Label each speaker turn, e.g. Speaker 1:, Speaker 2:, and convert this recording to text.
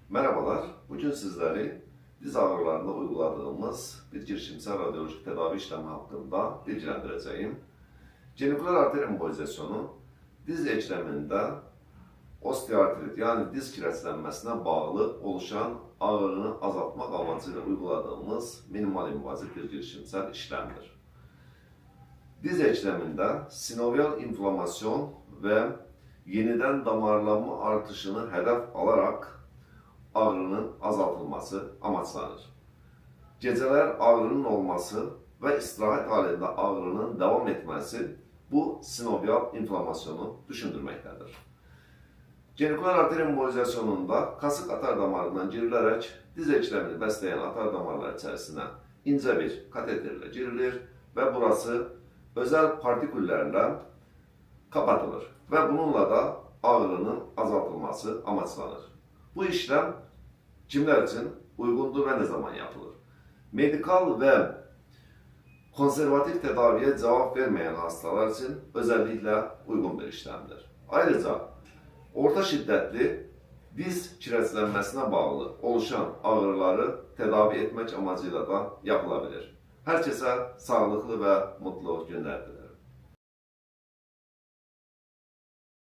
Speaker 1: Merhabalar, bugün sizleri diz ağrılarında uyguladığımız bir girişimsel radyolojik tedavi işlemi hakkında bilgilendireceğim. Genikular arter embolizasyonu diz ekleminde osteoartrit yani diz kireçlenmesine bağlı oluşan ağrını azaltmak amacıyla uyguladığımız minimal invaziv bir girişimsel işlemdir. Diz ekleminde sinovial inflamasyon ve yeniden damarlanma artışını hedef alarak ağrının azaltılması amaçlanır. Geceler ağrının olması ve istirahat halinde ağrının devam etmesi bu sinovial inflamasyonu düşündürmektedir. Genikular arter embolizasyonunda kasık atar damarından girilerek diz eklemini besleyen atar damarlar içerisine ince bir kateterle girilir ve burası özel partiküllerle kapatılır ve bununla da ağrının azaltılması amaçlanır. Bu işlem kimler için uygundur ve ne zaman yapılır? Medikal ve konservatif tedaviye cevap vermeyen hastalar için özellikle uygun bir işlemdir. Ayrıca orta şiddetli diz kireçlenmesine bağlı oluşan ağrıları tedavi etmek amacıyla da yapılabilir. Herkese sağlıklı ve mutlu günler dilerim.